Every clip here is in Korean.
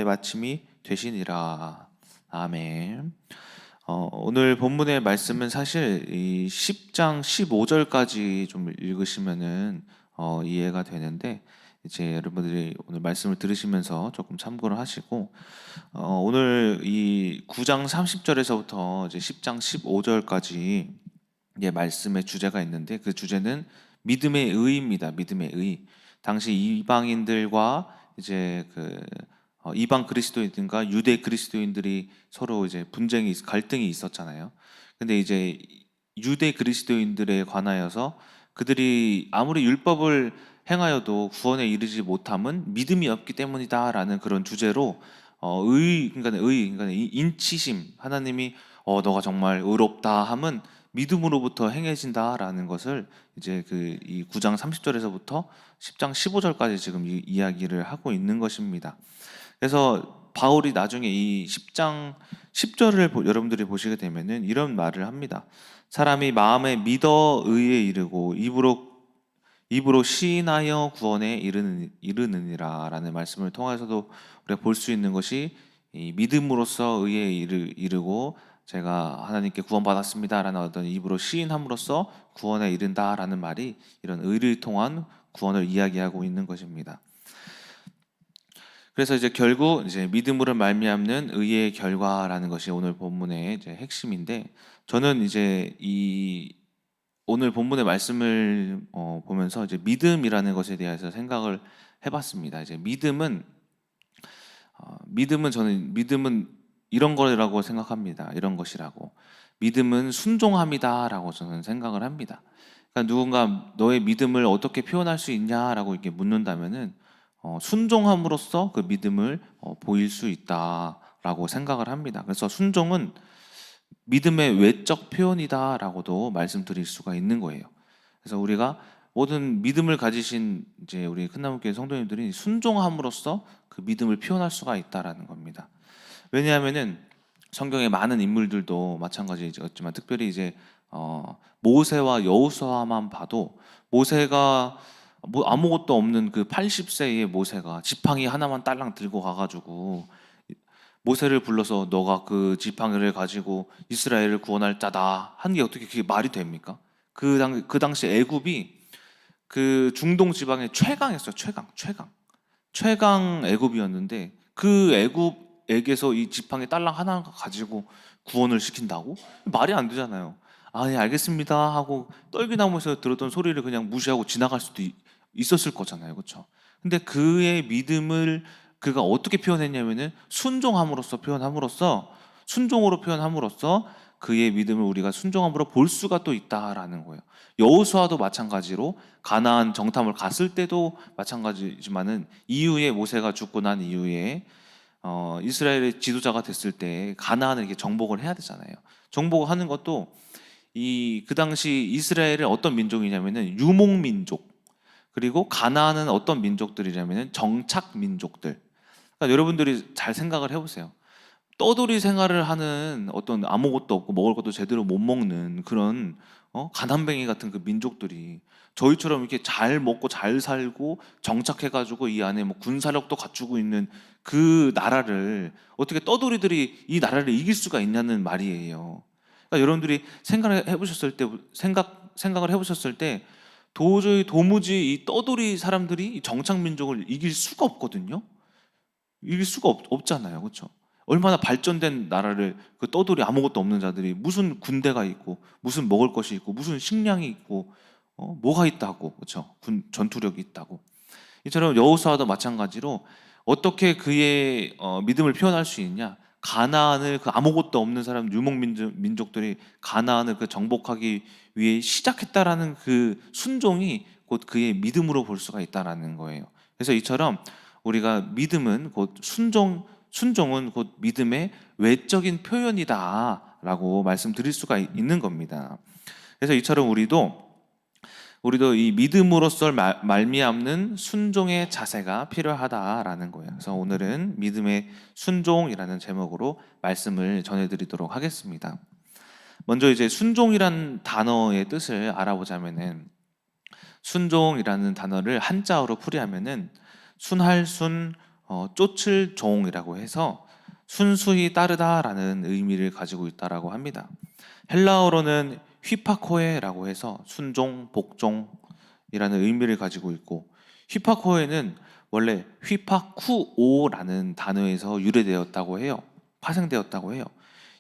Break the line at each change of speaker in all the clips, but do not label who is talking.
마침이 되시니라. 아멘. 오늘 본문의 말씀은 사실 이 10장 15절까지 좀 읽으시면은 이해가 되는데, 이제 여러분들이 오늘 말씀을 들으시면서 조금 참고를 하시고, 오늘 이 9장 30절에서부터 이제 10장 15절까지 이제 말씀의 주제가 있는데, 그 주제는 믿음의 의입니다. 믿음의 의. 당시 이방인들과 이제 이방 그리스도인들과 유대 그리스도인들이 서로 이제 분쟁이 갈등이 있었잖아요. 근데 이제 유대 그리스도인들에 관하여서 그들이 아무리 율법을 행하여도 구원에 이르지 못함은 믿음이 없기 때문이다라는 그런 주제로 그러니까 인치심, 하나님이 너가 정말 의롭다 함은 믿음으로부터 행해진다라는 것을 이제 이 9장 30절에서부터 10장 15절까지 지금 이야기를 하고 있는 것입니다. 그래서 바울이 나중에 이 10장 10절을 여러분들이 보시게 되면은 이런 말을 합니다. 사람이 마음에 믿어 의에 이르고 입으로 시인하여 구원에 이르느니라라는 말씀을 통해서도 우리가 볼 수 있는 것이, 이 믿음으로써 의에 이르고 제가 하나님께 구원받았습니다라는 어떤 입으로 시인함으로써 구원에 이른다라는 말이 이런 의를 통한 구원을 이야기하고 있는 것입니다. 그래서 이제 결국 이제 믿음으로 말미암는 의의 결과라는 것이 오늘 본문의 이제 핵심인데, 저는 이제 이 오늘 본문의 말씀을 보면서 이제 믿음이라는 것에 대해서 생각을 해봤습니다. 이제 믿음은 이런 거라고 생각합니다. 이런 것이라고. 믿음은 순종함이다라고 저는 생각을 합니다. 그러니까 누군가 너의 믿음을 어떻게 표현할 수 있냐라고 이렇게 묻는다면은 순종함으로써 그 믿음을 보일 수 있다라고 생각을 합니다. 그래서 순종은 믿음의 외적 표현이다라고도 말씀드릴 수가 있는 거예요. 그래서 우리가 모든 믿음을 가지신 이제 우리 큰나무교회 성도님들이 순종함으로써 그 믿음을 표현할 수가 있다라는 겁니다. 왜냐하면은 성경의 많은 인물들도 마찬가지였지만, 특별히 이제 모세와 여호수아만 봐도, 모세가 뭐 아무것도 없는 그 80세의 모세가 지팡이 하나만 딸랑 들고 가가지고 모세를 불러서 너가 그 지팡이를 가지고 이스라엘을 구원할 자다 한 게 어떻게 그게 말이 됩니까? 그 당시 애굽이 그 중동 지방의 최강이었어요. 최강 애굽이었는데, 그 애굽에게서 이 지팡이 딸랑 하나 가지고 구원을 시킨다고? 말이 안 되잖아요. 아, 예, 알겠습니다 하고 떨기나무에서 들었던 소리를 그냥 무시하고 지나갈 수도 있었을 거잖아요. 그렇죠? 근데 그의 믿음을 그가 어떻게 표현했냐면은 순종으로 표현함으로써 그의 믿음을 우리가 순종함으로 볼 수가 또 있다라는 거예요. 여호수아도 마찬가지로 가나안 정탐을 갔을 때도 마찬가지지만은, 이후에 모세가 죽고 난 이후에 이스라엘의 지도자가 됐을 때 가나안을 이렇게 정복을 해야 되잖아요. 정복을 하는 것도 그 당시 이스라엘은 어떤 민족이냐면은 유목민족, 그리고 가나안은 어떤 민족들이냐면은 정착 민족들. 그러니까 여러분들이 잘 생각을 해보세요. 떠돌이 생활을 하는 어떤 아무것도 없고 먹을 것도 제대로 못 먹는 그런 가난뱅이 같은 그 민족들이 저희처럼 이렇게 잘 먹고 잘 살고 정착해가지고 이 안에 뭐 군사력도 갖추고 있는 그 나라를 어떻게 떠돌이들이 이 나라를 이길 수가 있냐는 말이에요. 그러니까 여러분들이 생각을 해보셨을 때 도무지 이 떠돌이 사람들이 이 정착 민족을 이길 수가 없거든요. 이길 수가 없잖아요. 그렇죠? 얼마나 발전된 나라를 그 떠돌이 아무것도 없는 자들이 무슨 군대가 있고 무슨 먹을 것이 있고 무슨 식량이 있고 뭐가 있다고, 그렇죠? 전투력이 있다고. 이처럼 여호수아도 마찬가지로 어떻게 그의 믿음을 표현할 수 있냐? 가나안을, 그 아무것도 없는 사람 유목 민족들이 가나안을 그 정복하기 위해 시작했다라는 그 순종이 곧 그의 믿음으로 볼 수가 있다라는 거예요. 그래서 이처럼 우리가 믿음은 곧 순종은 곧 믿음의 외적인 표현이다라고 말씀드릴 수가 있는 겁니다. 그래서 이처럼 우리도 이 믿음으로써 말미암는 순종의 자세가 필요하다라는 거예요. 그래서 오늘은 믿음의 순종이라는 제목으로 말씀을 전해드리도록 하겠습니다. 먼저 이제 순종이란 단어의 뜻을 알아보자면은, 순종이라는 단어를 한자어로 풀이하면은 순할 순, 쫓을 종이라고 해서 순수히 따르다라는 의미를 가지고 있다라고 합니다. 헬라어로는 휘파코에라고 해서 순종, 복종이라는 의미를 가지고 있고, 휘파코에는 원래 휘파쿠오라는 단어에서 유래되었다고 해요. 파생되었다고 해요.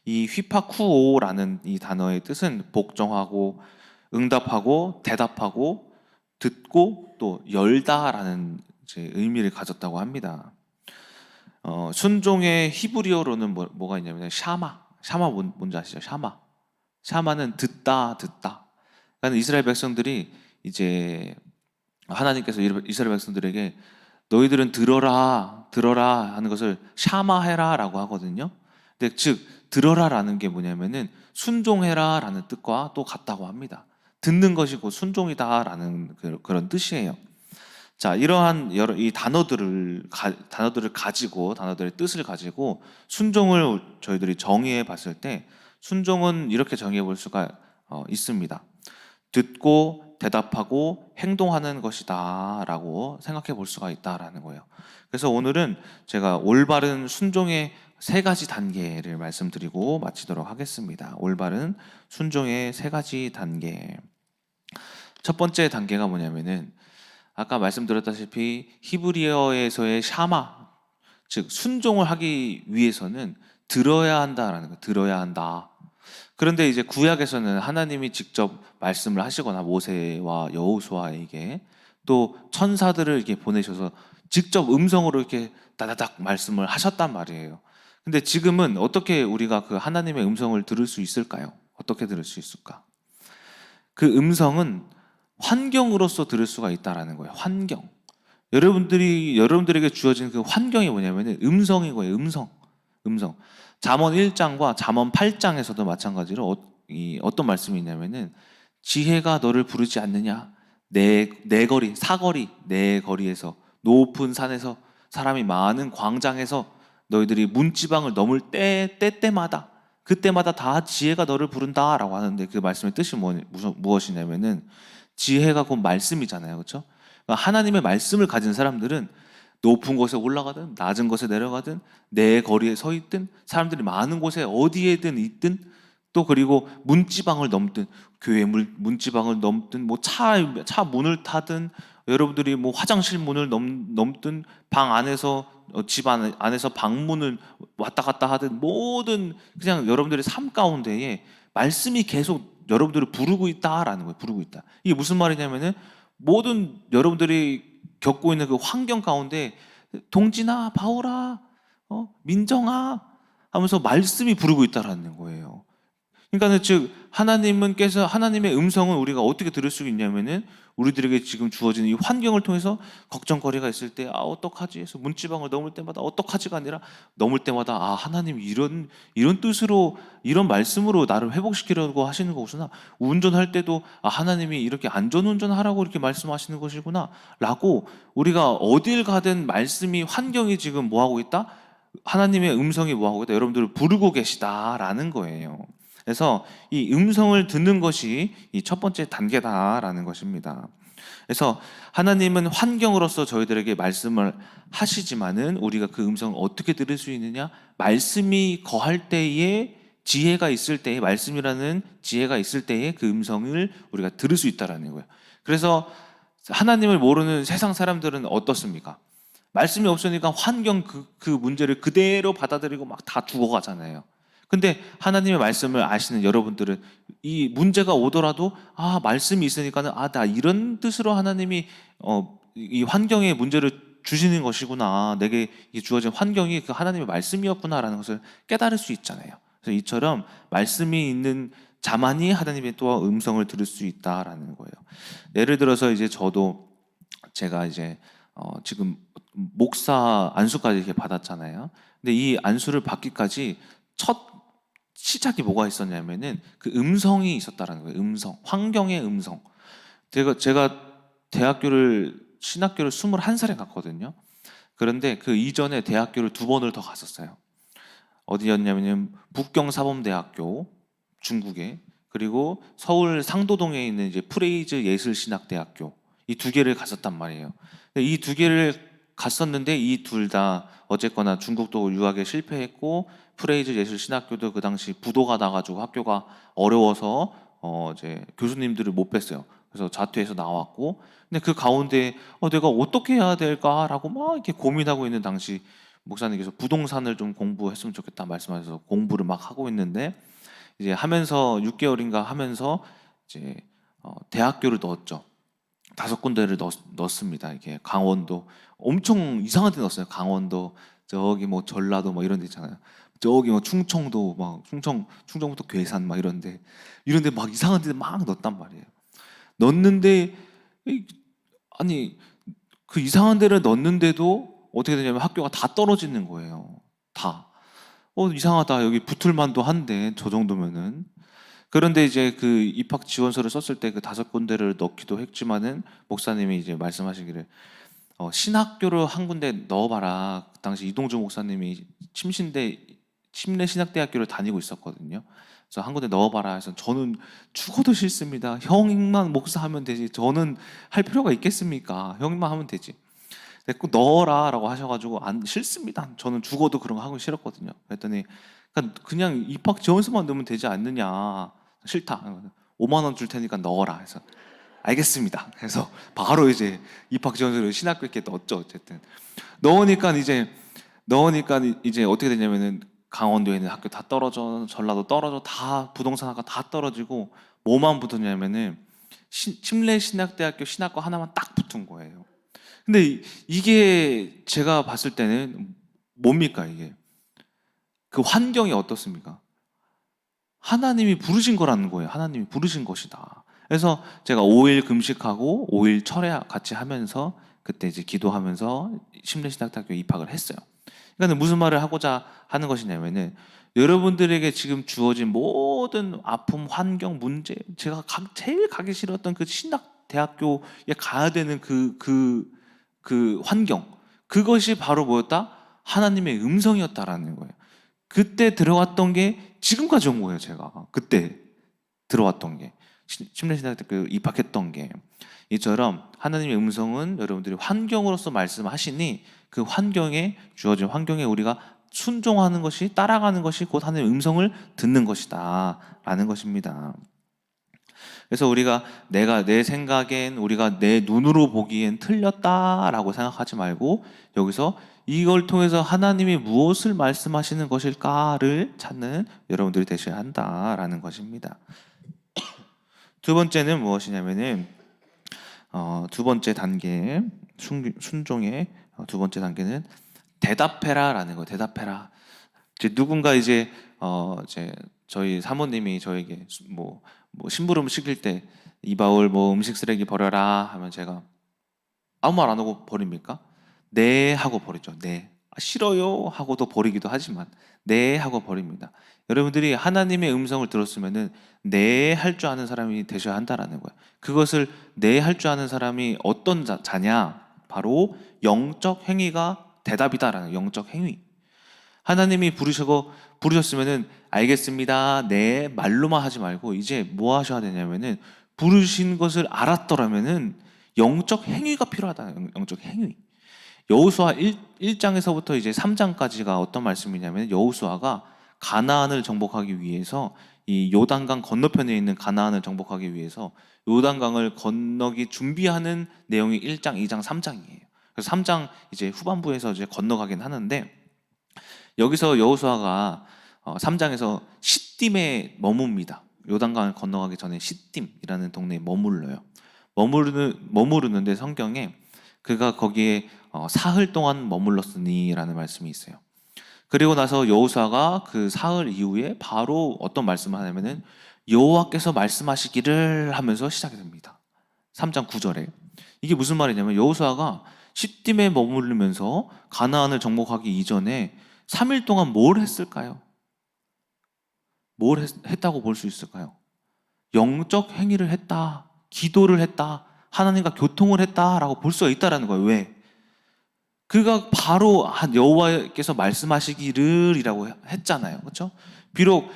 이 휘파쿠오라는 이 단어의 뜻은 복종하고 응답하고 대답하고 듣고 또 열다라는 이제 의미를 가졌다고 합니다. 순종의 히브리어로는 뭐가 있냐면 샤마 뭔지 아시죠? 샤마는 듣다. 그러니까 이스라엘 백성들이 이제 하나님께서 이스라엘 백성들에게 너희들은 들어라 하는 것을 샤마해라라고 하거든요. 근데 즉 들어라라는 게 뭐냐면은 순종해라라는 뜻과 또 같다고 합니다. 듣는 것이 곧 순종이다라는 그런 뜻이에요. 자, 이러한 이 단어들을 가지고, 단어들의 뜻을 가지고 순종을 저희들이 정의해 봤을 때, 순종은 이렇게 정의해 볼 수가 있습니다. 듣고 대답하고 행동하는 것이다 라고 생각해 볼 수가 있다라는 거예요. 그래서 오늘은 제가 올바른 순종의 3가지 단계를 말씀드리고 마치도록 하겠습니다. 올바른 순종의 3가지 단계. 첫 번째 단계가 뭐냐면은 아까 말씀드렸다시피 히브리어에서의 샤마, 즉 순종을 하기 위해서는 들어야 한다라는 거예요. 들어야 한다. 그런데 이제 구약에서는 하나님이 직접 말씀을 하시거나 모세와 여호수아에게 또 천사들을 이렇게 보내셔서 직접 음성으로 이렇게 다다닥 말씀을 하셨단 말이에요. 근데 지금은 어떻게 우리가 그 하나님의 음성을 들을 수 있을까요? 어떻게 들을 수 있을까? 그 음성은 환경으로서 들을 수가 있다라는 거예요. 환경. 여러분들에게 주어진 그 환경이 뭐냐면은 음성인 거예요. 음성. 잠언 1장과 잠언 8장에서도 마찬가지로 어떤 말씀이 있냐면은 지혜가 너를 부르지 않느냐? 내 사거리, 내 거리에서 높은 산에서 사람이 많은 광장에서 너희들이 문지방을 넘을 때마다 그때마다 다 지혜가 너를 부른다라고 하는데 그 말씀의 뜻이 무엇이냐면은 지혜가 곧 말씀이잖아요. 그렇죠? 그러니까 하나님의 말씀을 가진 사람들은 높은 곳에 올라가든 낮은 곳에 내려가든 내 거리에 서 있든 사람들이 많은 곳에 어디에든 있든 또 그리고 문지방을 넘든 교회 문지방을 넘든 뭐 차 문을 타든 여러분들이 뭐 화장실 문을 넘든 방 안에서 집 안에서 방문을 왔다 갔다 하든 모든 그냥 여러분들의 삶 가운데에 말씀이 계속 여러분들을 부르고 있다라는 거예요. 부르고 있다. 이게 무슨 말이냐면은 모든 여러분들이 겪고 있는 그 환경 가운데 동진아, 바울아, 민정아 하면서 말씀이 부르고 있다라는 거예요. 그러니까 즉 하나님의 음성은 우리가 어떻게 들을 수 있냐면은 우리들에게 지금 주어진 이 환경을 통해서 걱정거리가 있을 때 어떡하지 해서 문지방을 넘을 때마다 어떡하지가 아니라 넘을 때마다 하나님 이런 뜻으로 이런 말씀으로 나를 회복시키려고 하시는 거구나. 운전할 때도 하나님이 이렇게 안전운전하라고 이렇게 말씀하시는 것이구나라고 우리가 어딜 가든 말씀이 환경이 지금 뭐 하고 있다? 하나님의 음성이 뭐 하고 있다? 여러분들을 부르고 계시다라는 거예요. 그래서 이 음성을 듣는 것이 이 첫 번째 단계다라는 것입니다. 그래서 하나님은 환경으로서 저희들에게 말씀을 하시지만은 우리가 그 음성을 어떻게 들을 수 있느냐? 말씀이 거할 때에 지혜가 있을 때에 말씀이라는 지혜가 있을 때에 그 음성을 우리가 들을 수 있다라는 거예요. 그래서 하나님을 모르는 세상 사람들은 어떻습니까? 말씀이 없으니까 환경 그 문제를 그대로 받아들이고 막 다 죽어가잖아요. 근데 하나님의 말씀을 아시는 여러분들은 이 문제가 오더라도 말씀이 있으니까는 나 이런 뜻으로 하나님이 이 환경에 문제를 주시는 것이구나. 내게 주어진 환경이 그 하나님의 말씀이었구나라는 것을 깨달을 수 있잖아요. 그래서 이처럼 말씀이 있는 자만이 하나님의 또 음성을 들을 수 있다라는 거예요. 예를 들어서 이제 제가 이제 지금 목사 안수까지 이렇게 받았잖아요. 근데 이 안수를 받기까지 첫 시작이 뭐가 있었냐면은 그 음성이 있었다라는 거예요. 환경의 음성. 제가 신학교를 21살에 갔거든요. 그런데 그 이전에 대학교를 2번을 더 갔었어요. 어디였냐면은 북경사범대학교, 중국에, 그리고 서울 상도동에 있는 이제 프레이즈 예술신학대학교, 이 2개를 갔었단 말이에요. 이 2개를 갔었는데 이 둘 다 어쨌거나 중국도 유학에 실패했고 프레이즈 예술신학교도 그 당시 부도가 나가지고 학교가 어려워서 이제 교수님들을 못 뵀어요. 그래서 자퇴해서 나왔고, 근데 그 가운데 내가 어떻게 해야 될까라고 막 이렇게 고민하고 있는 당시 목사님께서 부동산을 좀 공부했으면 좋겠다 말씀하셔서 공부를 막 하고 있는데, 이제 하면서 6개월인가 하면서 이제 대학교를 넣었죠. 5군데를 넣었습니다. 이게 강원도 엄청 이상한 데 넣었어요. 강원도 저기 뭐 전라도 뭐 이런 데 있잖아요. 저기 뭐 충청도 막 충청부터 괴산 막 이런데 막 이상한 데 막 넣었단 말이에요. 넣었는데 아니 그 이상한 데를 넣었는데도 어떻게 되냐면 학교가 다 떨어지는 거예요. 다. 이상하다. 여기 붙을 만도 한데 저 정도면은. 그런데 이제 그 입학 지원서를 썼을 때 그 5군데를 넣기도 했지만은 목사님이 이제 말씀하시기를 신학교를 한 군데 넣어봐라. 그 당시 이동주 목사님이 침례신학대학교를 다니고 있었거든요. 그래서 한 군데 넣어봐라 해서 저는 죽어도 싫습니다. 형만 목사하면 되지. 저는 할 필요가 있겠습니까? 형만 하면 되지. 꼭 넣어라라고 하셔가지고 안 싫습니다. 저는 죽어도 그런 거 하기 싫었거든요. 그랬더니 그냥 입학 지원서만 넣으면 되지 않느냐. 싫다. 5만 원 줄 테니까 넣어라 해서 알겠습니다. 그래서 바로 이제 입학 지원서를 신학교 있게 넣었죠. 어쨌든 넣으니까 이제 어떻게 되냐면은 강원도에 있는 학교 다 떨어져, 전라도 떨어져, 다 부동산학과 다 떨어지고 뭐만 붙었냐면은 침례신학대학교 신학과 하나만 딱 붙은 거예요. 근데 이게 제가 봤을 때는 뭡니까 이게? 그 환경이 어떻습니까? 하나님이 부르신 거라는 거예요. 하나님이 부르신 것이다. 그래서 제가 5일 금식하고 5일 철회 같이 하면서 그때 이제 기도하면서 심리신학대학교 입학을 했어요. 그러니까 무슨 말을 하고자 하는 것이냐면은 여러분들에게 지금 주어진 모든 아픔, 환경, 문제, 제가 제일 가기 싫었던 그 신학대학교에 가야 되는 그 환경, 그것이 바로 뭐였다? 하나님의 음성이었다라는 거예요. 그때 들어왔던 게 지금까지 온 거예요. 제가 그때 들어왔던 게 침례신학대학교 입학했던 게 이처럼 하나님의 음성은 여러분들이 환경으로서 말씀하시니 그 환경에 주어진 환경에 우리가 순종하는 것이 따라가는 것이 곧 하나님의 음성을 듣는 것이다 라는 것입니다. 그래서 우리가 내가 내 생각엔 우리가 내 눈으로 보기엔 틀렸다라고 생각하지 말고 여기서 이걸 통해서 하나님이 무엇을 말씀하시는 것일까를 찾는 여러분들이 되셔야 한다라는 것입니다. 두 번째는 무엇이냐면은 두 번째 단계 순종의 두 번째 단계는 대답해라라는 거예요. 대답해라. 이제 누군가 이제 저희 사모님이 저에게 뭐 심부름 시킬 때 이바울 뭐 음식 쓰레기 버려라 하면 제가 아무 말 안 하고 버립니까? 네 하고 버리죠. 네. 싫어요 하고도 버리기도 하지만 네 하고 버립니다. 여러분들이 하나님의 음성을 들었으면은 네 할 줄 아는 사람이 되셔야 한다라는 거예요. 그것을 네 할 줄 아는 사람이 어떤 자냐? 바로 영적 행위가 대답이다라는 영적 행위. 하나님이 부르셨으면은 알겠습니다. 네 말로만 하지 말고 이제 뭐 하셔야 되냐면은 부르신 것을 알았더라면은 영적 행위가 필요하다. 영적 행위. 여호수아 1장에서부터 이제 3장까지가 어떤 말씀이냐면 여호수아가 가나안을 정복하기 위해서 이 요단강 건너편에 있는 가나안을 정복하기 위해서 요단강을 건너기 준비하는 내용이 1장, 2장, 3장이에요. 그래서 3장 이제 후반부에서 이제 건너가긴 하는데 여기서 여호수아가 3장에서 시딤에 머뭅니다. 요단강을 건너가기 전에 시딤이라는 동네에 머물러요. 머무르는데 성경에 그가 거기에 사흘 동안 머물렀으니라는 말씀이 있어요. 그리고 나서 여호수아가 그 사흘 이후에 바로 어떤 말씀을 하냐면은 여호와께서 말씀하시기를 하면서 시작이 됩니다. 3장 9절에 이게 무슨 말이냐면 여호수아가 시딤에 머무르면서 가나안을 정복하기 이전에 3일 동안 뭘 했을까요? 뭘 했다고 볼 수 있을까요? 영적 행위를 했다, 기도를 했다, 하나님과 교통을 했다라고 볼 수가 있다라는 거예요. 왜? 그가 바로 여호와께서 말씀하시기를이라고 했잖아요. 그렇죠? 비록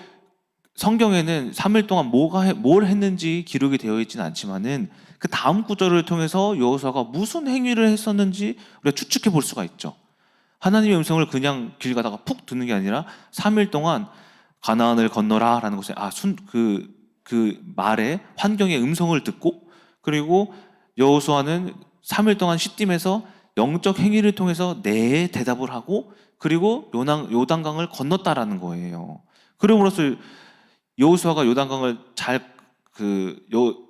성경에는 3일 동안 뭘 했는지 기록이 되어 있지는 않지만은 그 다음 구절을 통해서 여호수아가 무슨 행위를 했었는지 우리가 추측해 볼 수가 있죠. 하나님의 음성을 그냥 길 가다가 푹 듣는 게 아니라 3일 동안 가나안을 건너라 라는 것에 그 말에 환경의 음성을 듣고, 그리고 여호수아는 3일 동안 시딤에서 영적 행위를 통해서 네 대답을 하고, 그리고 요단강을 건넜다라는 거예요. 그러므로써 여호수아가 요단강을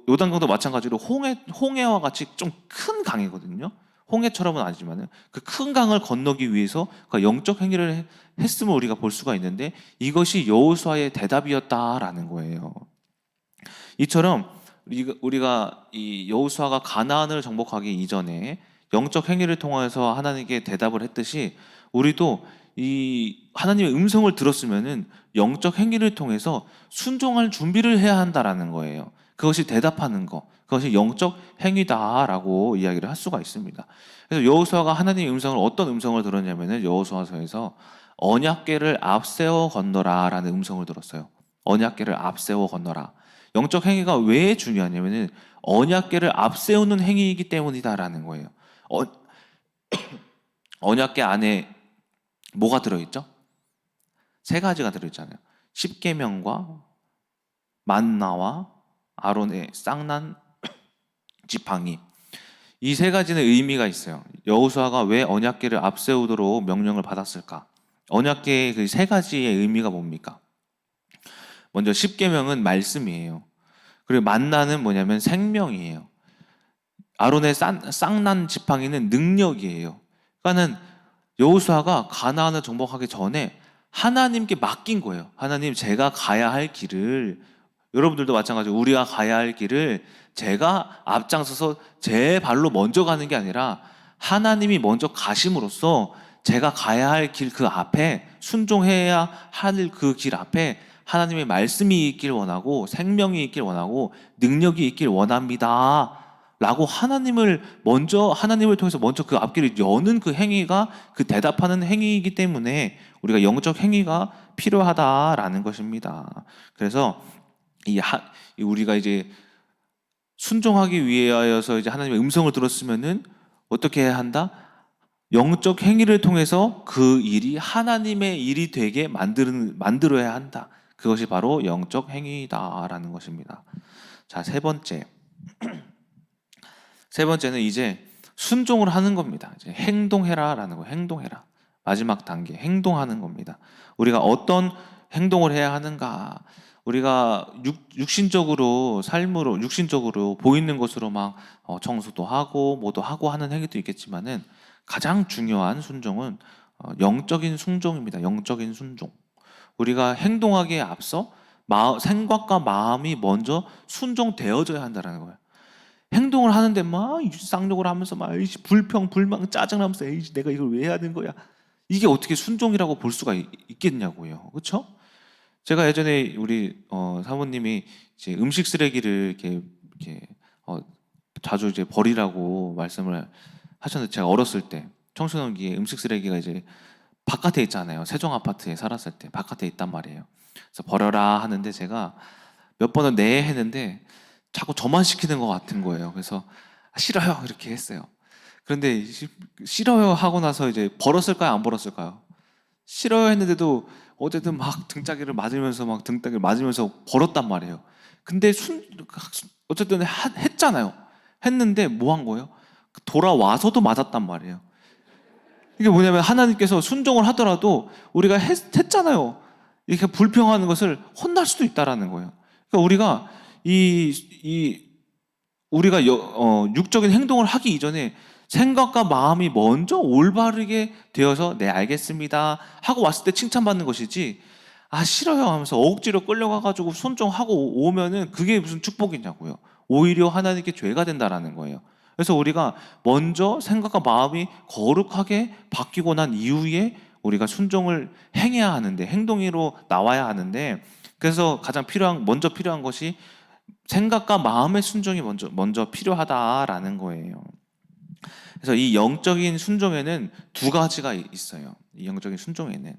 요단강도 마찬가지로 홍해와 같이 좀 큰 강이거든요. 홍해처럼은 아니지만은 그 큰 강을 건너기 위해서 그 영적 행위를 했음을 우리가 볼 수가 있는데, 이것이 여호수아의 대답이었다라는 거예요. 이처럼 우리가 이 여호수아가 가나안을 정복하기 이전에 영적 행위를 통해서 하나님께 대답을 했듯이, 우리도 이 하나님의 음성을 들었으면은 영적 행위를 통해서 순종할 준비를 해야 한다라는 거예요. 그것이 대답하는 거, 그것이 영적 행위다라고 이야기를 할 수가 있습니다. 그래서 여호수아가 하나님의 음성을, 어떤 음성을 들었냐면은 여호수아서에서 언약궤를 앞세워 건너라라는 음성을 들었어요. 언약궤를 앞세워 건너라. 영적 행위가 왜 중요하냐면은 언약궤를 앞세우는 행위이기 때문이다라는 거예요. 언약궤 안에 뭐가 들어있죠? 세 가지가 들어있잖아요. 십계명과 만나와 아론의 쌍난 지팡이. 이 세 가지는 의미가 있어요. 여호수아가 왜 언약궤를 앞세우도록 명령을 받았을까? 언약궤의 그 세 가지의 의미가 뭡니까? 먼저 십계명은 말씀이에요. 그리고 만나는 뭐냐면 생명이에요. 아론의 쌍난 지팡이는 능력이에요. 그러니까는 여호수아가 가나안을 정복하기 전에 하나님께 맡긴 거예요. 하나님, 제가 가야 할 길을, 여러분들도 마찬가지로 우리가 가야 할 길을 제가 앞장서서 제 발로 먼저 가는 게 아니라 하나님이 먼저 가심으로써 제가 가야 할 길 그 앞에, 순종해야 할 그 길 앞에 하나님의 말씀이 있길 원하고 생명이 있길 원하고 능력이 있길 원합니다 라고 하나님을 통해서 먼저 그 앞길을 여는 그 행위가 그 대답하는 행위이기 때문에 우리가 영적 행위가 필요하다라는 것입니다. 그래서 우리가 이제 순종하기 위하여서 이제 하나님의 음성을 들었으면은 어떻게 해야 한다? 영적 행위를 통해서 그 일이 하나님의 일이 되게 만들어야 한다. 그것이 바로 영적 행위다라는 것입니다. 자, 세 번째는 이제 순종을 하는 겁니다. 이제 행동해라라는 거, 행동해라. 마지막 단계, 행동하는 겁니다. 우리가 어떤 행동을 해야 하는가? 우리가 육신적으로 보이는 것으로 막 청소도 하고 뭐도 하고 하는 행위도 있겠지만은 가장 중요한 순종은 영적인 순종입니다. 영적인 순종. 우리가 행동하기에 앞서 생각과 마음이 먼저 순종되어져야 한다는 거예요. 행동을 하는데 막 쌍욕을 하면서 막 불평, 불만, 짜증나면서 내가 이걸 왜 해야 하는 거야? 이게 어떻게 순종이라고 볼 수가 있겠냐고요. 그렇죠? 제가 예전에 우리 사모님이 이제 음식 쓰레기를 이렇게 자주 이제 버리라고 말씀을 하셨는데, 제가 어렸을 때 청소년기에 음식 쓰레기가 이제 바깥에 있잖아요. 세종 아파트에 살았을 때 바깥에 있단 말이에요. 그래서 버려라 하는데 제가 몇 번은 네 했는데 자꾸 저만 시키는 것 같은 거예요. 그래서 싫어요 이렇게 했어요. 그런데 싫어요 하고 나서 이제 벌었을까요, 안 벌었을까요? 싫어요 했는데도 어쨌든 막 등짝을 맞으면서 벌었단 말이에요. 근데 어쨌든 했잖아요. 했는데 뭐 한 거예요? 돌아와서도 맞았단 말이에요. 이게 뭐냐면 하나님께서 순종을 하더라도 우리가 했잖아요. 이렇게 불평하는 것을 혼날 수도 있다라는 거예요. 그러니까 우리가 육적인 행동을 하기 이전에 생각과 마음이 먼저 올바르게 되어서 네 알겠습니다 하고 왔을 때 칭찬받는 것이지, 싫어요 하면서 억지로 끌려가가지고 순종하고 오면은 그게 무슨 축복이냐고요. 오히려 하나님께 죄가 된다라는 거예요. 그래서 우리가 먼저 생각과 마음이 거룩하게 바뀌고 난 이후에 우리가 순종을 행해야 하는데, 행동으로 나와야 하는데, 그래서 가장 먼저 필요한 것이 생각과 마음의 순종이 먼저 필요하다라는 거예요. 그래서 이 영적인 순종에는 두 가지가 있어요. 이 영적인 순종에는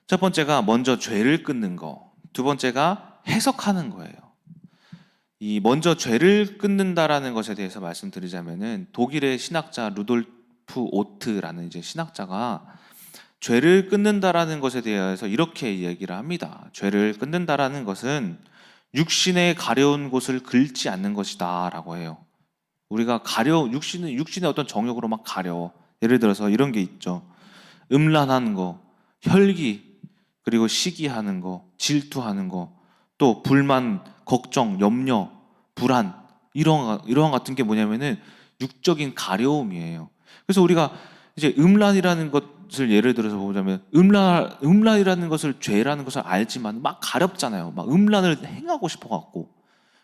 첫 번째가 먼저 죄를 끊는 거, 두 번째가 해석하는 거예요. 이 먼저 죄를 끊는다라는 것에 대해서 말씀드리자면은 독일의 신학자 루돌프 오트라는 이제 신학자가 죄를 끊는다라는 것에 대해서 이렇게 얘기를 합니다. 죄를 끊는다라는 것은 육신의 가려운 곳을 긁지 않는 것이다라고 해요. 우리가 육신의 어떤 정욕으로 막 가려. 예를 들어서 이런 게 있죠. 음란한 거, 혈기, 그리고 시기하는 거, 질투하는 거, 또 불만, 걱정, 염려, 불안 이러한 같은 게 뭐냐면은 육적인 가려움이에요. 그래서 우리가 이제 음란이라는 것을 예를 들어서 보자면 음란이라는 것을 죄라는 것을 알지만 막 가렵잖아요. 막 음란을 행하고 싶어 갖고.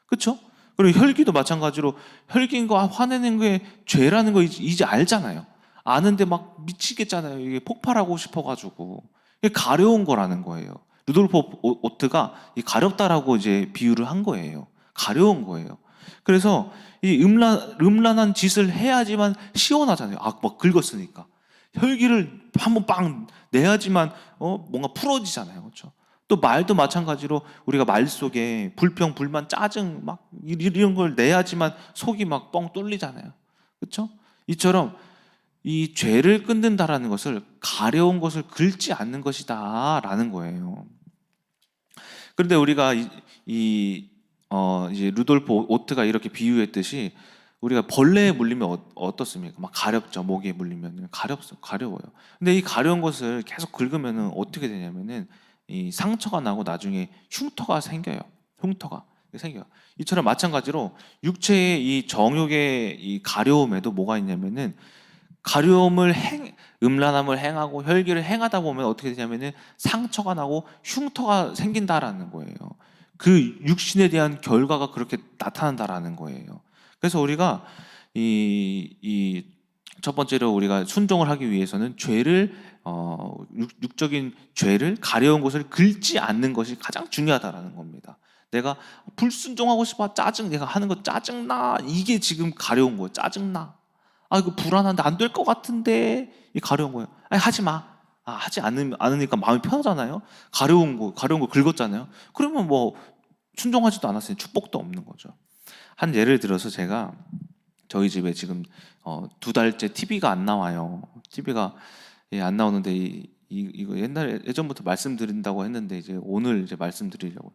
그렇죠? 그리고 혈기도 마찬가지로 혈기인 거 화내는 게 죄라는 거 이제 알잖아요. 아는데 막 미치겠잖아요. 이게 폭발하고 싶어 가지고. 이게 가려운 거라는 거예요. 루돌프 오트가 이 가렵다라고 이제 비유를 한 거예요. 가려운 거예요. 그래서 이 음란한 짓을 해야지만 시원하잖아요. 막 긁었으니까. 혈기를 한번 빵 내야지만 뭔가 풀어지잖아요. 그렇죠? 또 말도 마찬가지로 우리가 말 속에 불평, 불만, 짜증 막 이런 걸 내야지만 속이 막 뻥 뚫리잖아요. 그렇죠? 이처럼 이 죄를 끊는다라는 것을 가려운 것을 긁지 않는 것이다라는 거예요. 그런데 우리가 이제 루돌프 오트가 이렇게 비유했듯이 우리가 벌레에 물리면 어떻습니까? 막 가렵죠. 모기에 물리면 가려워요. 근데 이 가려운 것을 계속 긁으면 어떻게 되냐면은 이 상처가 나고 나중에 흉터가 생겨요. 흉터가 생겨요. 이처럼 마찬가지로 육체의 이 정욕의 이 가려움에도 뭐가 있냐면은 음란함을 행하고 혈기를 행하다 보면 어떻게 되냐면은 상처가 나고 흉터가 생긴다라는 거예요. 그 육신에 대한 결과가 그렇게 나타난다라는 거예요. 그래서 우리가 이 첫 번째로 우리가 순종을 하기 위해서는 육적인 죄를 가려운 것을 긁지 않는 것이 가장 중요하다라는 겁니다. 내가 불순종하고 싶어 내가 하는 거 짜증나 이게 지금 가려운 거예요. 짜증나. 이거 불안한데 안 될 것 같은데 이 가려운 거예요. 아니 하지 마. 하지 않으니까 마음이 편하잖아요. 가려운 거 긁었잖아요. 그러면 뭐 순종하지도 않았으니 축복도 없는 거죠. 한 예를 들어서 제가 저희 집에 지금 2달째 TV가 안 나와요. TV가 안 나오는데 이거 예전부터 말씀드린다고 했는데 이제 오늘 이제 말씀드리려고.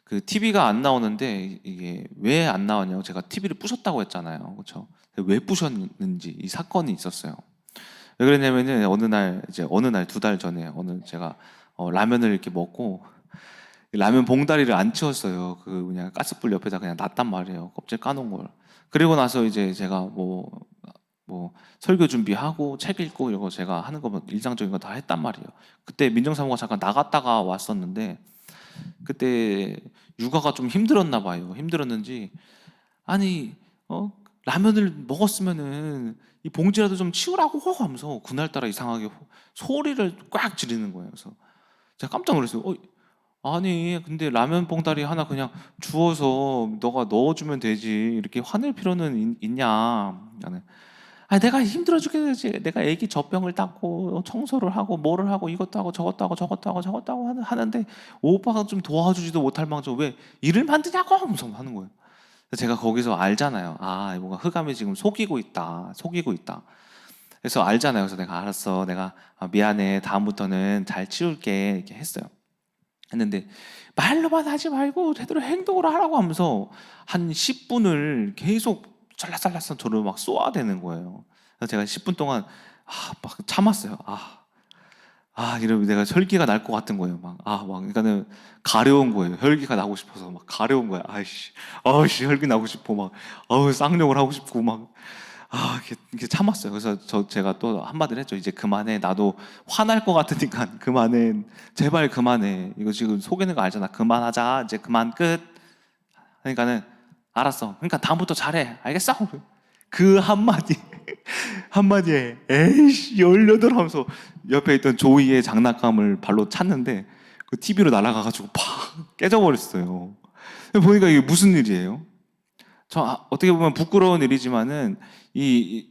그 TV가 안 나오는데 이게 왜 안 나왔냐고 제가 TV를 부셨다고 했잖아요. 그렇죠? 왜 부셨는지 이 사건이 있었어요. 왜 그랬냐면은 어느 날 2달 전에 제가 라면을 이렇게 먹고 라면 봉다리를 안 치웠어요. 그냥 가스불 옆에다 그냥 놨단 말이에요. 껍질 까놓은 걸. 그리고 나서 이제 제가 뭐 설교 준비하고 책 읽고 이거 제가 하는 거 일상적인 거 다 했단 말이에요. 그때 민정사무가 잠깐 나갔다가 왔었는데 그때 육아가 좀 힘들었나 봐요. 힘들었는지 아니 라면을 먹었으면은 이 봉지라도 좀 치우라고 하면서 그날따라 이상하게 소리를 꽉 지르는 거예요. 그래서 제가 깜짝 놀랐어요. 아니 근데 라면 봉다리 하나 그냥 주워서 너가 넣어주면 되지 이렇게 화낼 필요는 있냐. 아니 내가 힘들어 죽겠지. 내가 애기 젖병을 닦고 청소를 하고 뭐를 하고 이것도 하고 저것도 하고 저것도 하고 저것도 하고 하는데 오빠가 좀 도와주지도 못할 망정 왜 일을 만드냐고 하면서 하는 거예요. 제가 거기서 알잖아요. 뭔가 흑암이 지금 속이고 있다. 그래서 알잖아요. 그래서 내가 알았어. 내가 미안해. 다음부터는 잘 치울게. 이렇게 했어요. 했는데 말로만 하지 말고 제대로 행동으로 하라고 하면서 한 10분을 계속 잘라잘라서 저를 막 쏘아대는 거예요. 그래서 제가 10분 동안 막 참았어요. 이러면 내가 혈기가 날 것 같은 거예요. 그러니까는 가려운 거예요. 혈기가 나고 싶어서 막 가려운 거야. 아이씨, 혈기 나고 싶고 막, 쌍욕을 하고 싶고 막, 이렇게 참았어요. 그래서 제가 또 한마디를 했죠. 이제 그만해. 나도 화날 것 같으니까 그만해. 제발 그만해. 이거 지금 속이는 거 알잖아. 그만하자. 이제 그만 끝. 그러니까는 알았어. 그러니까 다음부터 잘해. 알겠어? 그 한마디에 에이씨 18 하면서 옆에 있던 조이의 장난감을 발로 찼는데 그 TV로 날아가가지고 팍 깨져버렸어요. 보니까 이게 무슨 일이에요? 어떻게 보면 부끄러운 일이지만은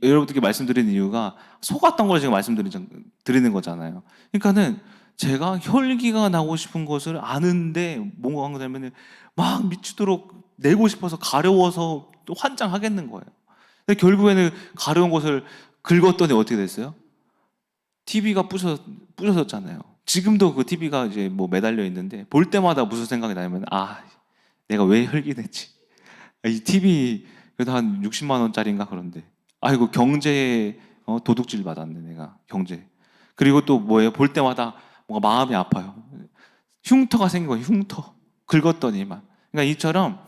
여러분들께 말씀드리는 이유가 속았던 걸 지금 말씀드리는 거잖아요. 그러니까는 제가 혈기가 나고 싶은 것을 아는데 뭔가 하냐면은 막 미치도록 내고 싶어서 가려워서 또 환장하겠는 거예요. 근데 결국에는 가려운 것을 긁었더니 어떻게 됐어요? TV가 부셔졌잖아요. 지금도 그 TV가 이제 뭐 매달려 있는데 볼 때마다 무슨 생각이 나냐면 내가 왜 혈기 냈지? 이 TV 그래도 한 60만 원짜리인가 그런데 아이고 경제에 도둑질 받았네 내가 경제. 그리고 또 뭐예요? 볼 때마다 뭔가 마음이 아파요. 흉터가 생긴 거예요. 흉터. 긁었더니만. 그러니까 이처럼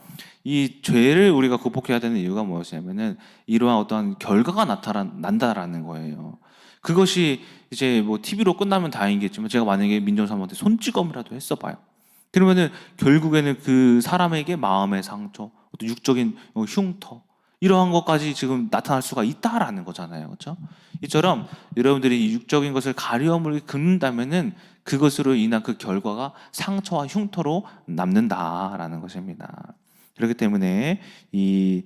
이 죄를 우리가 극복해야 되는 이유가 무엇이냐면은 이러한 어떠한 결과가 난다라는 거예요. 그것이 이제 뭐 TV로 끝나면 다행이겠지만 제가 만약에 민정사모한테 손찌검이라도 했어 봐요. 그러면은 결국에는 그 사람에게 마음의 상처, 어떤 육적인 흉터 이러한 것까지 지금 나타날 수가 있다라는 거잖아요. 그렇죠? 이처럼 여러분들이 이 육적인 것을 가려움을 긁는다면은 그것으로 인한 그 결과가 상처와 흉터로 남는다라는 것입니다. 그렇기 때문에 이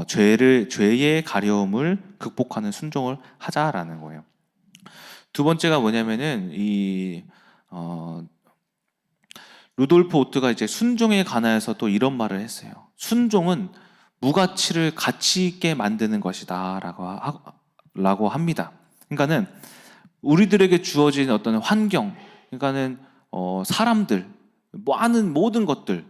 죄의 가려움을 극복하는 순종을 하자라는 거예요. 두 번째가 뭐냐면은 루돌프 오트가 이제 순종에 관하여서 또 이런 말을 했어요. 순종은 무가치를 가치 있게 만드는 것이다라고 합니다. 그러니까는 우리들에게 주어진 어떤 환경, 그러니까는 사람들, 많은 모든 것들,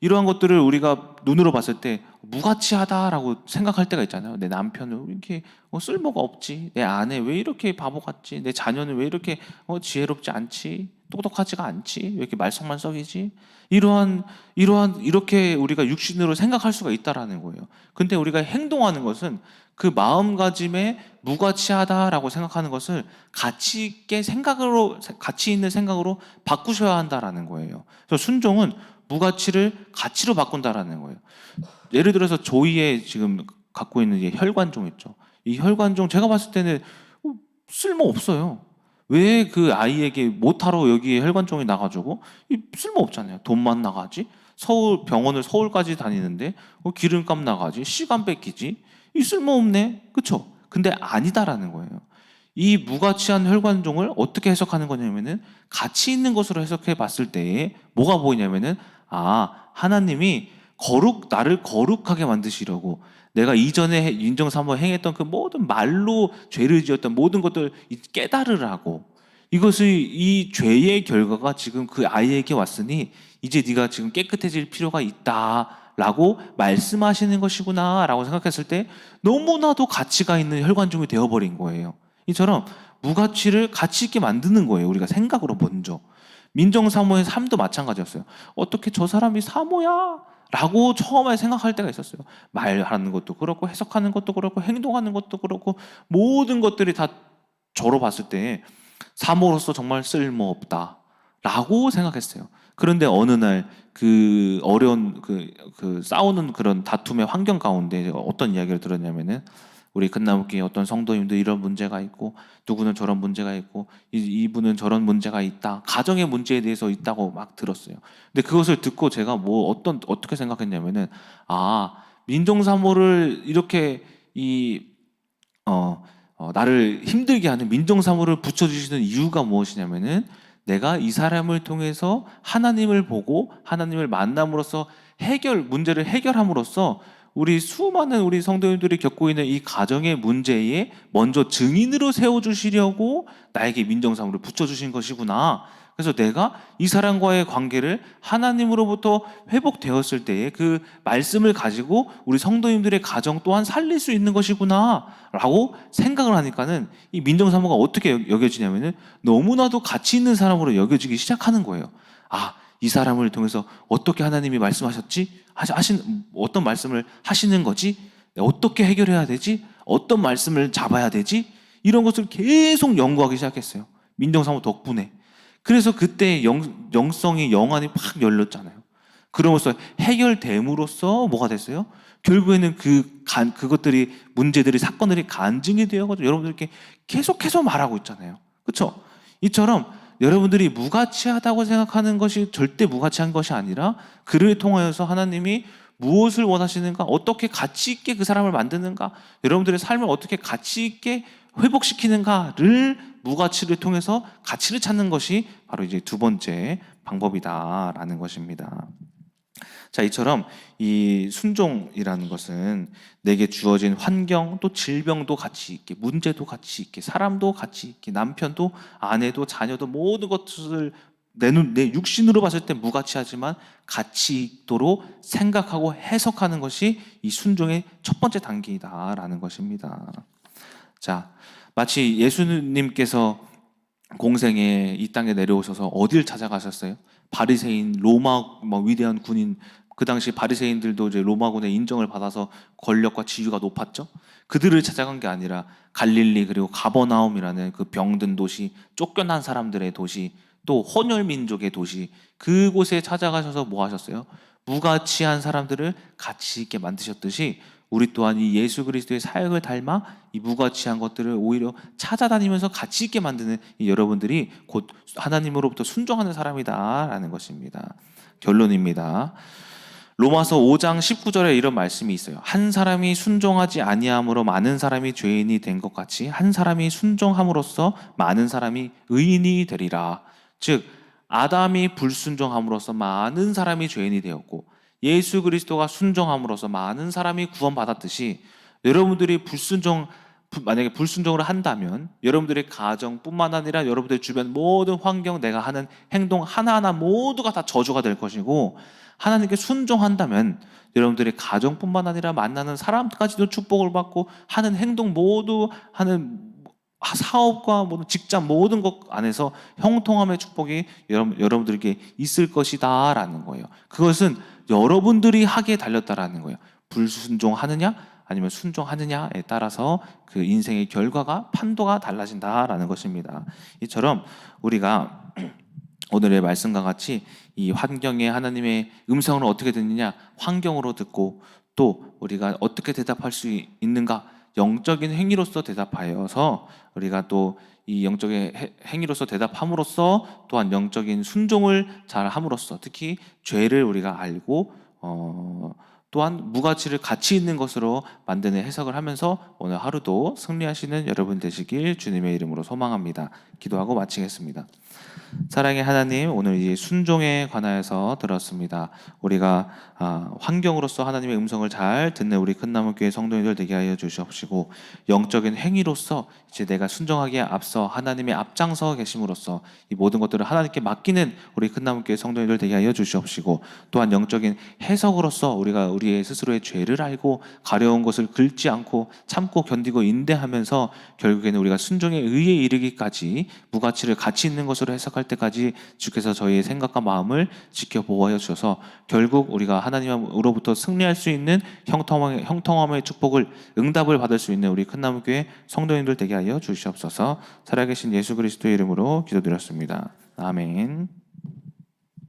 이러한 것들을 우리가 눈으로 봤을 때 무가치하다라고 생각할 때가 있잖아요. 내 남편은 왜 이렇게 쓸모가 없지? 내 아내 왜 이렇게 바보 같지? 내 자녀는 왜 이렇게 지혜롭지 않지? 똑똑하지가 않지? 왜 이렇게 말썽만썩이지? 이렇게 우리가 육신으로 생각할 수가 있다라는 거예요. 근데 우리가 행동하는 것은 그 마음가짐에 무가치하다라고 생각하는 것을 가치 있는 생각으로 바꾸셔야 한다라는 거예요. 그래서 순종은 무가치를 가치로 바꾼다라는 거예요. 예를 들어서 조이의 지금 갖고 있는 이 혈관종 있죠. 이 혈관종 제가 봤을 때는 쓸모 없어요. 왜 그 아이에게 못하러 여기 혈관종이 나가지고 쓸모 없잖아요. 돈만 나가지. 병원을 서울까지 다니는데 기름값 나가지. 시간 뺏기지. 이 쓸모없네. 그쵸? 근데 아니다라는 거예요. 이 무가치한 혈관종을 어떻게 해석하는 거냐면은 가치 있는 것으로 해석해 봤을 때에 뭐가 보이냐면은 하나님이 나를 거룩하게 만드시려고 내가 이전에 인정사모 행했던 그 모든 말로 죄를 지었던 모든 것들 깨달으라고 이 죄의 결과가 지금 그 아이에게 왔으니 이제 네가 지금 깨끗해질 필요가 있다라고 말씀하시는 것이구나라고 생각했을 때 너무나도 가치가 있는 혈관종이 되어버린 거예요. 이처럼 무가치를 가치 있게 만드는 거예요. 우리가 생각으로 먼저. 민정사모의 삶도 마찬가지였어요. 어떻게 저 사람이 사모야? 라고 처음에 생각할 때가 있었어요. 말하는 것도 그렇고 해석하는 것도 그렇고 행동하는 것도 그렇고 모든 것들이 다 저로 봤을 때 사모로서 정말 쓸모없다 라고 생각했어요. 그런데 어느 날 그 어려운 싸우는 그런 다툼의 환경 가운데 어떤 이야기를 들었냐면은 우리 끝나무교회 어떤 성도님도 이런 문제가 있고 누구는 저런 문제가 있고 이분은 저런 문제가 있다. 가정의 문제에 대해서 있다고 막 들었어요. 근데 그것을 듣고 제가 어떻게 생각했냐면은 민정사모를 이렇게 나를 힘들게 하는 민정사모를 붙여주시는 이유가 무엇이냐면은 내가 이 사람을 통해서 하나님을 보고 하나님을 만남으로써 문제를 해결함으로써 우리 수많은 우리 성도님들이 겪고 있는 이 가정의 문제에 먼저 증인으로 세워주시려고 나에게 민정사모를 붙여주신 것이구나. 그래서 내가 이 사람과의 관계를 하나님으로부터 회복되었을 때에 그 말씀을 가지고 우리 성도님들의 가정 또한 살릴 수 있는 것이구나 라고 생각을 하니까는 이 민정사모가 어떻게 여겨지냐면은 너무나도 가치 있는 사람으로 여겨지기 시작하는 거예요. 이 사람을 통해서 어떻게 하나님이 말씀하셨지? 어떤 말씀을 하시는 거지? 어떻게 해결해야 되지? 어떤 말씀을 잡아야 되지? 이런 것을 계속 연구하기 시작했어요. 민정사모 덕분에. 그래서 그때 영성이 영안이 팍 열렸잖아요. 그러면서 해결됨으로써 뭐가 됐어요? 결국에는 문제들이, 사건들이 간증이 되어가지고 여러분들께 계속해서 말하고 있잖아요. 그렇죠? 이처럼 여러분들이 무가치하다고 생각하는 것이 절대 무가치한 것이 아니라 그를 통하여서 하나님이 무엇을 원하시는가, 어떻게 가치 있게 그 사람을 만드는가, 여러분들의 삶을 어떻게 가치 있게 회복시키는가를 무가치를 통해서 가치를 찾는 것이 바로 이제 두 번째 방법이다라는 것입니다. 자, 이처럼 이 순종이라는 것은 내게 주어진 환경, 또 질병도 같이 있게, 문제도 같이 있게, 사람도 같이 있게, 남편도 아내도 자녀도 모든 것을 내 육신으로 봤을 때 무가치하지만 가치 있도록 생각하고 해석하는 것이 이 순종의 첫 번째 단계이다라는 것입니다. 자, 마치 예수님께서 공생에 이 땅에 내려오셔서 어딜 찾아가셨어요? 바리새인, 로마 위대한 군인, 그 당시 바리새인들도 이제 로마군의 인정을 받아서 권력과 지위가 높았죠. 그들을 찾아간 게 아니라 갈릴리 그리고 가버나움이라는 그 병든 도시, 쫓겨난 사람들의 도시, 또 혼혈 민족의 도시, 그곳에 찾아가셔서 뭐 하셨어요? 무가치한 사람들을 가치 있게 만드셨듯이 우리 또한 이 예수 그리스도의 사역을 닮아 이 무가치한 것들을 오히려 찾아다니면서 가치 있게 만드는 이 여러분들이 곧 하나님으로부터 순종하는 사람이다라는 것입니다. 결론입니다. 로마서 5장 19절에 이런 말씀이 있어요. 한 사람이 순종하지 아니함으로 많은 사람이 죄인이 된 것 같이 한 사람이 순종함으로써 많은 사람이 의인이 되리라. 즉 아담이 불순종함으로써 많은 사람이 죄인이 되었고 예수 그리스도가 순종함으로써 많은 사람이 구원받았듯이 여러분들이 만약에 불순종을 한다면 여러분들의 가정뿐만 아니라 여러분들의 주변 모든 환경, 내가 하는 행동 하나하나 모두가 다 저주가 될 것이고, 하나님께 순종한다면 여러분들의 가정뿐만 아니라 만나는 사람까지도 축복을 받고 하는 행동 모두, 하는 사업과 모든 직장 모든 것 안에서 형통함의 축복이 여러분들에게 있을 것이다라는 거예요. 그것은 여러분들이 하기에 달렸다라는 거예요. 불순종하느냐 아니면 순종하느냐에 따라서 그 인생의 결과가 판도가 달라진다라는 것입니다. 이처럼 우리가 오늘의 말씀과 같이 이 환경에 하나님의 음성을 어떻게 듣느냐, 환경으로 듣고 또 우리가 어떻게 대답할 수 있는가, 영적인 행위로서 대답하여서 우리가 또 이 영적인 행위로서 대답함으로써 또한 영적인 순종을 잘 함으로써 특히 죄를 우리가 알고 또한 무가치를 가치 있는 것으로 만드는 해석을 하면서 오늘 하루도 승리하시는 여러분 되시길 주님의 이름으로 소망합니다. 기도하고 마치겠습니다. 사랑의 하나님, 오늘 이 순종에 관하여서 들었습니다. 우리가 환경으로서 하나님의 음성을 잘 듣는 우리 큰나무교회 성도님들 되게 하여 주시옵시고, 영적인 행위로서 이제 내가 순종하기에 앞서 하나님의 앞장서 계심으로써 이 모든 것들을 하나님께 맡기는 우리 큰나무교회 성도님들 되게 하여 주시옵시고, 또한 영적인 해석으로서 우리가 우리의 스스로의 죄를 알고 가려운 것을 긁지 않고 참고 견디고 인내하면서 결국에는 우리가 순종의 의에 이르기까지 무가치를 가치 있는 것으로 해석할 때까지 주께서 저희의 생각과 마음을 지켜보호하여 주셔서 결국 우리가 하나님으로부터 승리할 수 있는 형통함의 축복을, 응답을 받을 수 있는 우리 큰나무교회 성도님들 되게 하여 주시옵소서. 살아계신 예수 그리스도의 이름으로 기도드렸습니다. 아멘.